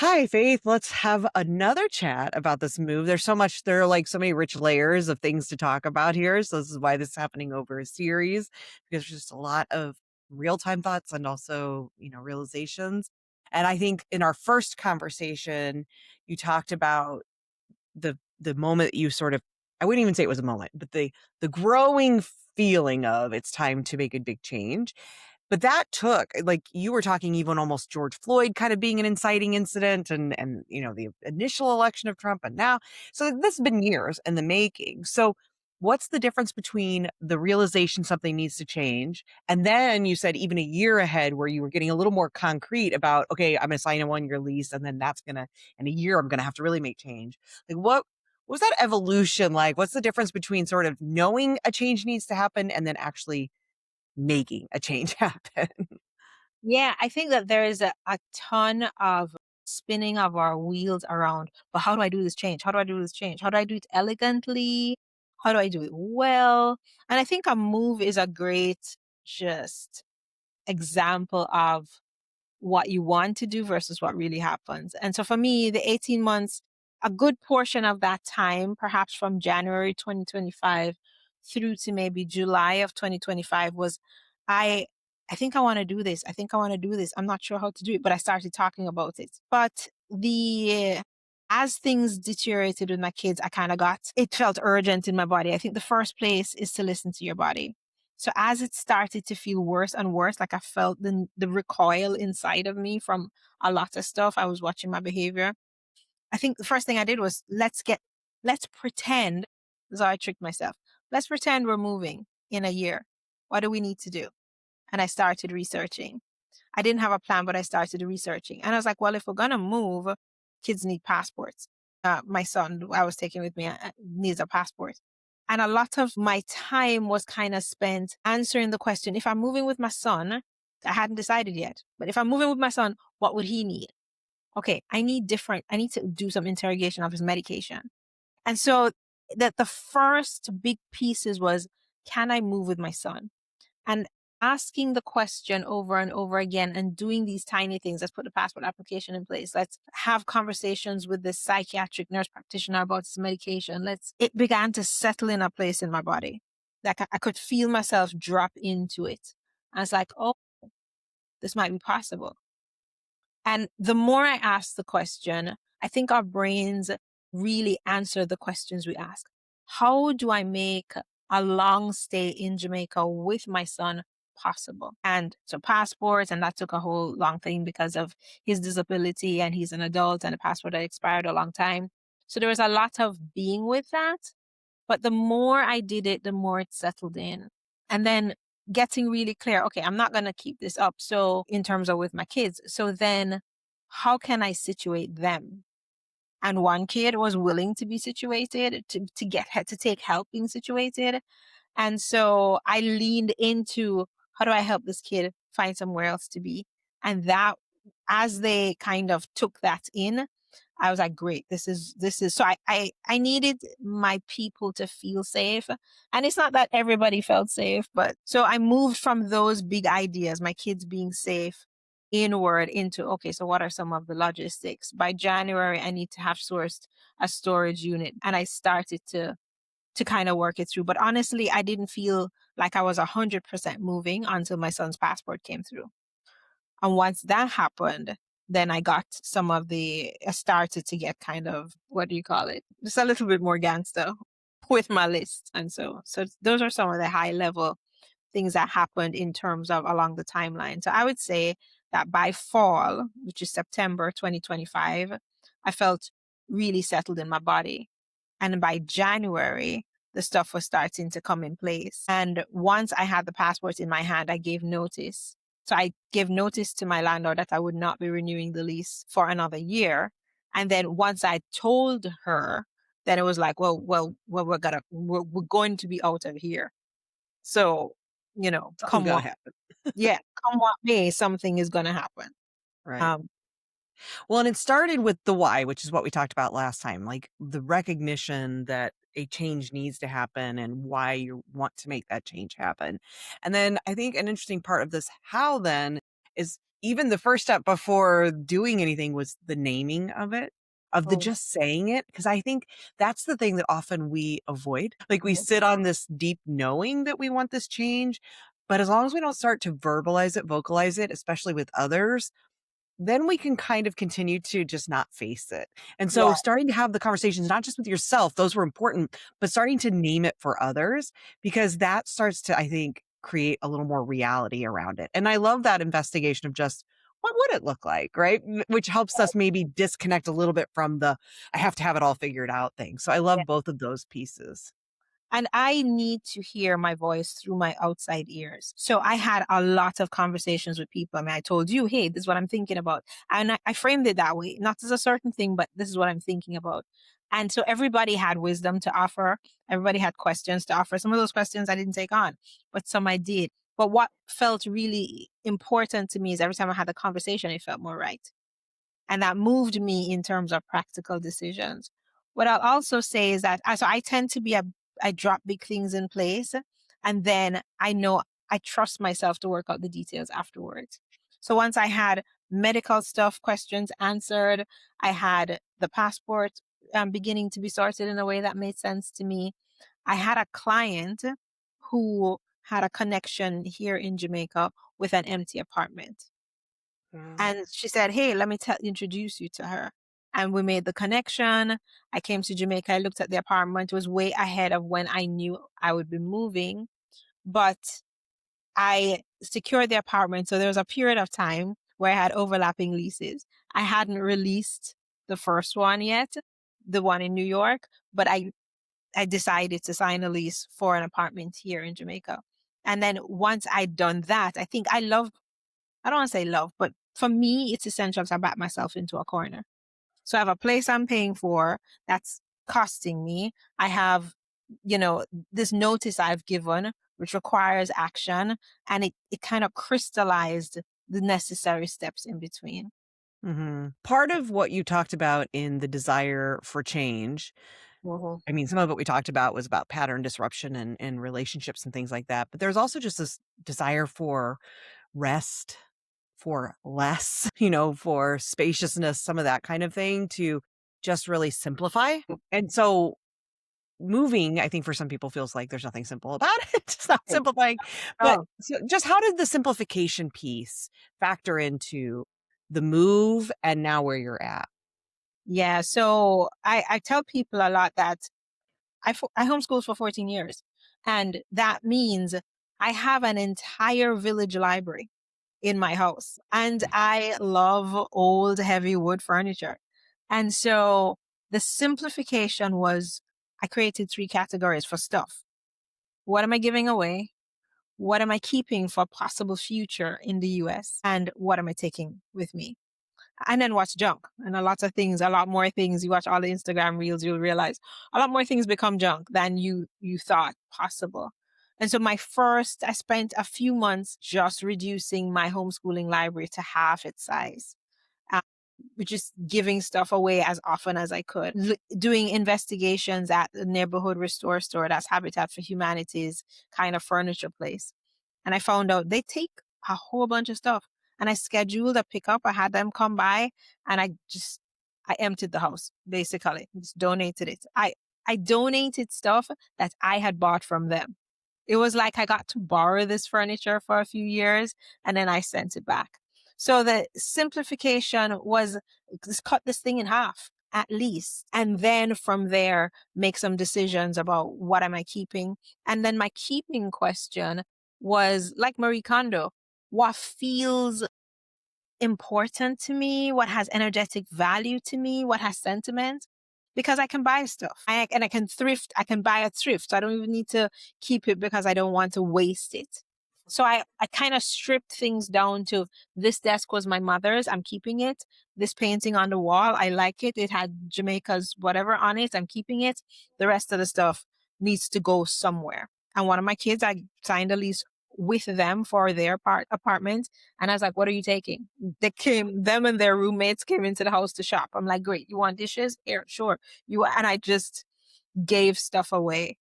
Hi, Faith. Let's have another chat about this move. There are like so many rich layers of things to talk about here. So this is why this is happening over a series, because there's just a lot of real-time thoughts and also, realizations. And I think in our first conversation, you talked about the moment you sort of, I wouldn't even say it was a moment, but the growing feeling of it's time to make a big change. But that took, like you were talking, even almost George Floyd kind of being an inciting incident, and the initial election of Trump, and now, so this has been years in the making. So what's the difference between the realization something needs to change, and then you said even a year ahead where you were getting a little more concrete about, okay, I'm going to sign a 1-year lease, and then in a year I'm going to have to really make change. Like what was that evolution like? What's the difference between sort of knowing a change needs to happen and then actually making a change happen? Yeah, I think that there is a ton of spinning of our wheels around, but how do I do this change? How do I do this change? How do I do it elegantly? How do I do it well? And I think a move is a great just example of what you want to do versus what really happens. And so for me, the 18 months, a good portion of that time, perhaps from January 2025 through to maybe July of 2025 was I I think I want to do this. I think I want to do this. I'm not sure how to do it, but I started talking about it. But the as things deteriorated with my kids, it felt urgent in my body. I think the first place is to listen to your body. So as it started to feel worse and worse, like I felt the recoil inside of me from a lot of stuff. I was watching my behavior. I think the first thing I did was let's pretend. So I tricked myself. Let's pretend we're moving in a year. What do we need to do? And I started researching. I didn't have a plan, but I started researching. And I was like, well, if we're going to move, kids need passports. My son, who I was taking with me, needs a passport. And a lot of my time was kind of spent answering the question, if I'm moving with my son, I hadn't decided yet, but if I'm moving with my son, what would he need? Okay, I need to do some interrogation of his medication. And so that the first big pieces was, can I move with my son? And asking the question over and over again and doing these tiny things. Let's put the passport application in place. Let's have conversations with the psychiatric nurse practitioner about his medication. It began to settle in a place in my body. Like I could feel myself drop into it. I was like, oh, this might be possible. And the more I ask the question, I think our brains really answer the questions we ask. How do I make a long stay in Jamaica with my son possible? And so passports, and that took a whole long thing because of his disability, and he's an adult and the passport had expired a long time. So there was a lot of being with that. But the more I did it, the more it settled in. And then getting really clear, okay, I'm not going to keep this up. So, in terms of with my kids, so then how can I situate them? And one kid was willing to be situated to take help being situated. And so I leaned into, how do I help this kid find somewhere else to be? And that, as they kind of took that in, I was like, great, this is so I needed my people to feel safe. And it's not that everybody felt safe, but so I moved from those big ideas, my kids being safe, inward into, okay, so what are some of the logistics? By January, I need to have sourced a storage unit. And I started to kind of work it through. But honestly, I didn't feel like I was 100% moving until my son's passport came through. And once that happened, then I started to get kind of, what do you call it? Just a little bit more gangster with my list. And so those are some of the high level things that happened in terms of along the timeline. So I would say that by fall, which is September 2025, I felt really settled in my body. And by January, the stuff was starting to come in place. And once I had the passport in my hand, I gave notice. So I gave notice to my landlord that I would not be renewing the lease for another year. And then once I told her, then it was like, we're going to be out of here. So, Something's gonna happen. come what may, something is going to happen. Right. Um, Well, and it started with the why, which is what we talked about last time, like the recognition that a change needs to happen and why you want to make that change happen. And then I think an interesting part of this how then is even the first step before doing anything was the naming of it, of the Oh, just saying it, because I think that's the thing that often we avoid. Like, we oh, sit on this deep knowing that we want this change, but as long as we don't start to verbalize it, vocalize it, especially with others, then we can kind of continue to just not face it. And so yeah, starting to have the conversations, not just with yourself, those were important, but starting to name it for others, because that starts to, I think, create a little more reality around it. And I love that investigation of just what would it look like, right? Which helps us maybe disconnect a little bit from the I have to have it all figured out thing. So I yeah. love both of those pieces. And I need to hear my voice through my outside ears. So I had a lot of conversations with people. I mean, I told you, hey, this is what I'm thinking about. And I framed it that way, not as a certain thing, but this is what I'm thinking about. And so everybody had wisdom to offer. Everybody had questions to offer. Some of those questions I didn't take on, but some I did. But what felt really important to me is every time I had a conversation, it felt more right. And that moved me in terms of practical decisions. What I'll also say is that so I tend to be I drop big things in place and then I know I trust myself to work out the details afterwards. So once I had medical stuff questions answered, I had the passport beginning to be sorted in a way that made sense to me. I had a client who had a connection here in Jamaica with an empty apartment. Wow. And she said, "Hey, let me introduce you to her." And we made the connection. I came to Jamaica. I looked at the apartment. It was way ahead of when I knew I would be moving, but I secured the apartment. So there was a period of time where I had overlapping leases. I hadn't released the first one yet, the one in New York, but I decided to sign a lease for an apartment here in Jamaica. And then once I'd done that, I don't want to say love, but for me, it's essential to back myself into a corner. So I have a place I'm paying for that's costing me. I have, you know, this notice I've given, which requires action, and it kind of crystallized the necessary steps in between. Part of what you talked about in the desire for change, Mhm. I mean, some of what we talked about was about pattern disruption and relationships and things like that. But there's also just this desire for rest, for less, for spaciousness, some of that kind of thing to just really simplify. And so moving, I think for some people feels like there's nothing simple about it. It's not Right. simplifying. But Oh, so just how did the simplification piece factor into the move and now where you're at? yeah. So I tell people a lot that I homeschooled for 14 years. And that means I have an entire village library in my house. And I love old, heavy wood furniture. And so the simplification was I created three categories for stuff. What am I giving away? What am I keeping for possible future in the US? And what am I taking with me? And then what's junk? And a lot more things. You watch all the Instagram reels, you'll realize a lot more things become junk than you thought possible. And so I spent a few months just reducing my homeschooling library to half its size, um, just giving stuff away as often as I could, doing investigations at the neighborhood restore store, that's Habitat for Humanity's kind of furniture place. And I found out they take a whole bunch of stuff. And I scheduled a pickup. I had them come by and I emptied the house, basically. Just donated it. I donated stuff that I had bought from them. It was like I got to borrow this furniture for a few years and then I sent it back. So the simplification was just cut this thing in half at least. And then from there, make some decisions about what am I keeping. And then my keeping question was like Marie Kondo, what feels important to me, what has energetic value to me, what has sentiment, because I can buy stuff and I can thrift. I can buy a thrift. So I don't even need to keep it because I don't want to waste it. So I kind of stripped things down to this desk was my mother's. I'm keeping it. This painting on the wall, I like it. It had Jamaica's whatever on it. I'm keeping it. The rest of the stuff needs to go somewhere. And one of my kids, I signed a lease with them for their apartment. And I was like, what are you taking? Them and their roommates came into the house to shop. I'm like, great. You want dishes? Here, sure. And I just gave stuff away.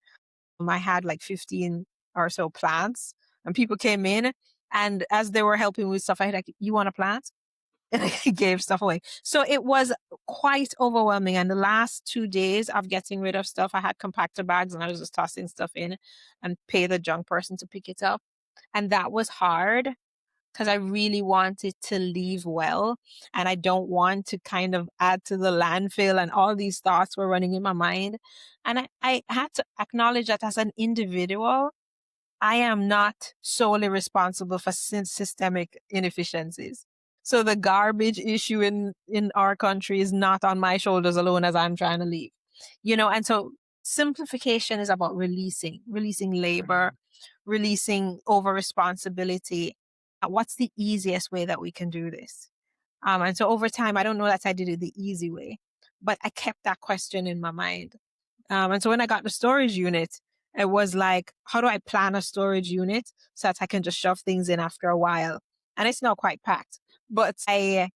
I had like 15 or so plants and people came in And as they were helping with stuff, I had like, you want a plant? And I gave stuff away. So it was quite overwhelming. And the last 2 days of getting rid of stuff, I had compactor bags and I was just tossing stuff in and pay the junk person to pick it up. And that was hard because I really wanted to leave well. And I don't want to kind of add to the landfill. And all these thoughts were running in my mind. And I had to acknowledge that as an individual, I am not solely responsible for systemic inefficiencies. So the garbage issue in our country is not on my shoulders alone as I'm trying to leave. And so simplification is about releasing labor, Right. releasing over responsibility. What's the easiest way that we can do this? And so over time, I don't know that I did it the easy way, but I kept that question in my mind. And so when I got the storage unit, it was like, how do I plan a storage unit so that I can just shove things in after a while? And it's not quite packed, but I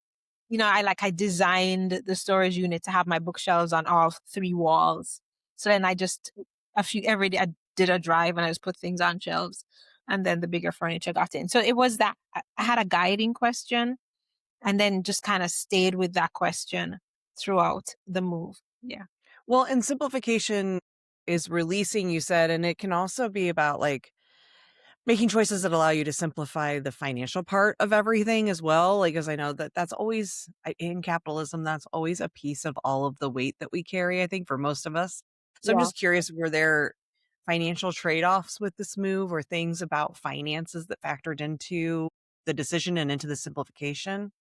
designed the storage unit to have my bookshelves on all three walls. So then I just every day I did a drive and I just put things on shelves, and then the bigger furniture got in. So it was that I had a guiding question, and then just kind of stayed with that question throughout the move. Yeah. Well, and simplification is releasing, you said, and it can also be about like making choices that allow you to simplify the financial part of everything as well. Like, as I know that that's always in capitalism, that's always a piece of all of the weight that we carry, I think, for most of us. So I'm Yeah. just curious, were there financial trade offs with this move or things about finances that factored into the decision and into the simplification?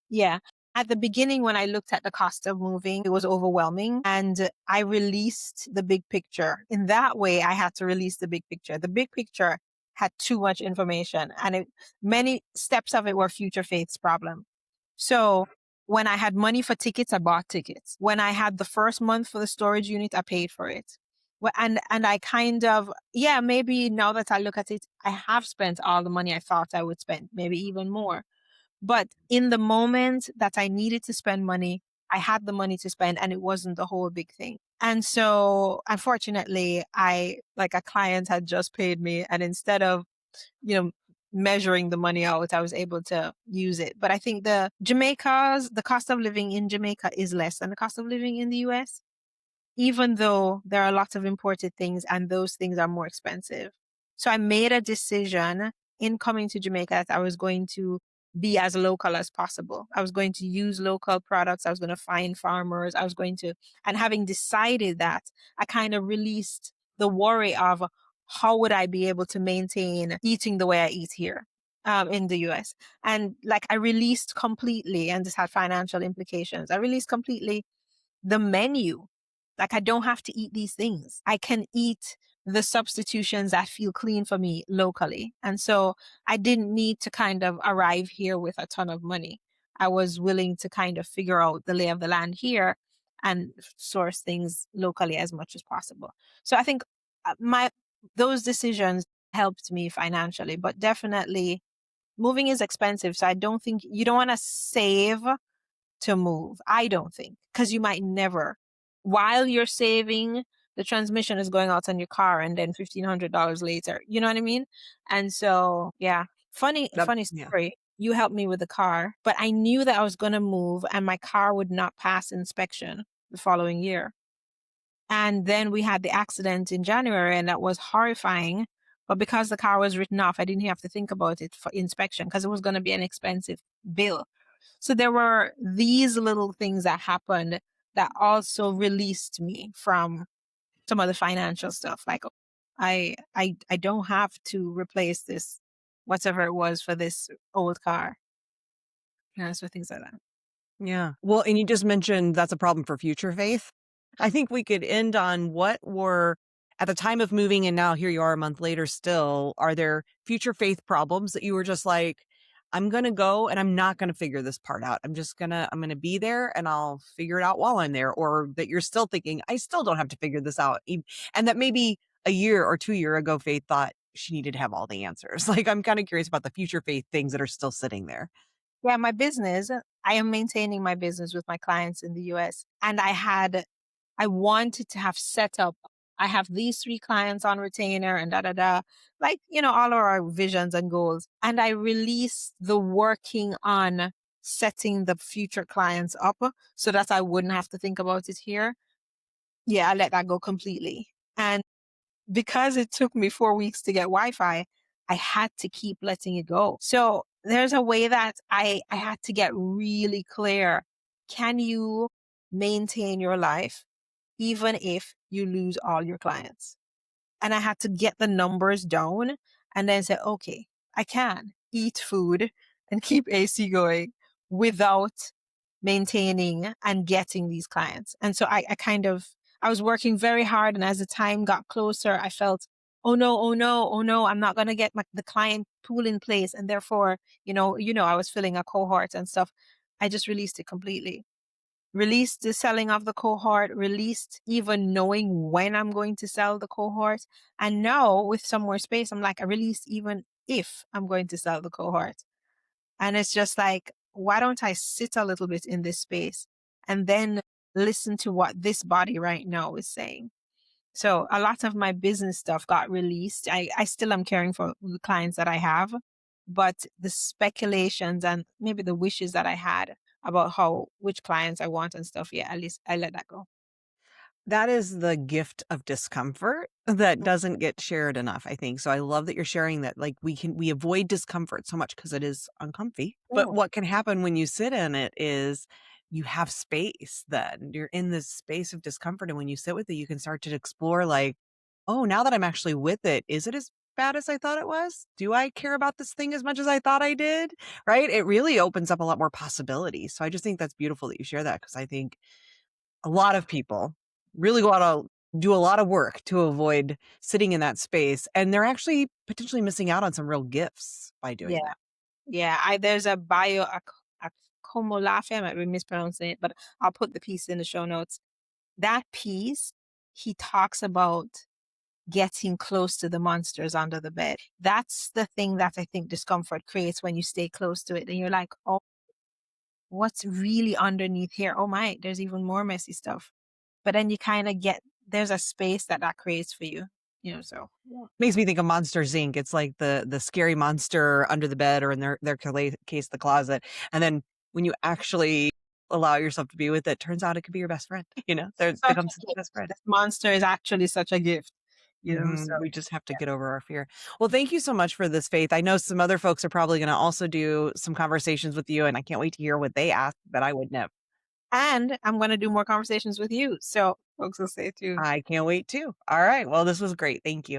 Yeah. At the beginning, when I looked at the cost of moving, it was overwhelming. And I released the big picture. In that way, I had to release the big picture. The big picture had too much information, and many steps of it were future faith's problem. So when I had money for tickets, I bought tickets. When I had the first month for the storage unit, I paid for it. And I kind of, yeah, maybe now that I look at it, I have spent all the money I thought I would spend, maybe even more. But in the moment that I needed to spend money, I had the money to spend and it wasn't the whole big thing. And so unfortunately, like a client had just paid me, and instead of, you know, measuring the money out, I was able to use it. But I think the cost of living in Jamaica is less than the cost of living in the US, even though there are lots of imported things and those things are more expensive. So I made a decision in coming to Jamaica that I was going to be as local as possible. I was going to use local products. I was going to find farmers. And having decided that, I kind of released the worry of how would I be able to maintain eating the way I eat here in the US. And like I released completely, and this had financial implications. I released completely the menu. Like I don't have to eat these things. I can eat the substitutions that feel clean for me locally. And so I didn't need to kind of arrive here with a ton of money. I was willing to kind of figure out the lay of the land here and source things locally as much as possible. So I think my those decisions helped me financially, but definitely moving is expensive. So I don't think you don't want to save to move. I don't think, because you might never. While you're saving, the transmission is going out on your car, and then $1,500 later. You know what I mean? And so, yeah, That funny yeah. story. You helped me with the car, but I knew that I was going to move, and my car would not pass inspection the following year. And then we had the accident in January, and that was horrifying. But because the car was written off, I didn't have to think about it for inspection because it was going to be an expensive bill. So there were these little things that happened that also released me from some of the financial stuff. Like I don't have to replace this whatever it was for this old car. So things like that. Yeah. Well, and you just mentioned that's a problem for future faith. I think we could end on what were at the time of moving and now here you are a month later still, are there future faith problems that you were just like, I'm going to go and I'm not going to figure this part out. I'm going to be there and I'll figure it out while I'm there, or that you're still thinking I still don't have to figure this out. And that maybe a year or 2 year ago Faith thought she needed to have all the answers. Like I'm kind of curious about the future faith things that are still sitting there. Yeah, my business, I am maintaining my business with my clients in the US. And I wanted to have set up I have these 3 clients on retainer and da da da. Like, all of our visions and goals. And I release the working on setting the future clients up so that I wouldn't have to think about it here. Yeah, I let that go completely. And because it took me 4 weeks to get Wi-Fi, I had to keep letting it go. So there's a way that I had to get really clear. Can you maintain your life even if you lose all your clients? And I had to get the numbers down and then say, okay, I can eat food and keep AC going without maintaining and getting these clients. And so I was working very hard. And as the time got closer, I felt, oh no, oh no, oh no, I'm not going to get the client pool in place. And therefore, I was filling a cohort and stuff. I just released it completely, released the selling of the cohort, released even knowing when I'm going to sell the cohort. And now with some more space, I'm like, I released even if I'm going to sell the cohort. And it's just like, why don't I sit a little bit in this space and then listen to what this body right now is saying? So a lot of my business stuff got released. I still am caring for the clients that I have, but the speculations and maybe the wishes that I had about which clients I want and stuff, yeah, at least I let that go. That is the gift of discomfort that doesn't get shared enough, I think. So I love that you're sharing that, like, we avoid discomfort so much because it is uncomfy. But Mm. what can happen when you sit in it is you have space then. You're in this space of discomfort, and when you sit with it, you can start to explore, like, "Oh, now that I'm actually with it, is it as bad as I thought it was? Do I care about this thing as much as I thought I did?" Right? It really opens up a lot more possibilities. So I just think that's beautiful that you share that, because I think a lot of people really wanna do a lot of work to avoid sitting in that space, and they're actually potentially missing out on some real gifts by doing Yeah. that. Yeah. There's a Acomolafe, I might be mispronouncing it, but I'll put the piece in the show notes. That piece, he talks about getting close to the monsters under the bed. That's the thing that I think discomfort creates when you stay close to it and you're like, oh, what's really underneath here? Oh my, there's even more messy stuff. But then you kind of there's a space that creates for you, so yeah. Makes me think of Monsters, Inc. It's like the scary monster under the bed or in case, the closet, and then when you actually allow yourself to be with it, turns out it could be your best friend, there Such becomes a the gift. best friend. This monster is actually such a gift, so We just have to get over our fear. Well, thank you so much for this, Faith. I know some other folks are probably gonna also do some conversations with you, and I can't wait to hear what they ask that I wouldn't have. and I'm going to do more conversations with you. So folks will stay tuned. I can't wait too. All right. Well, this was great. Thank you.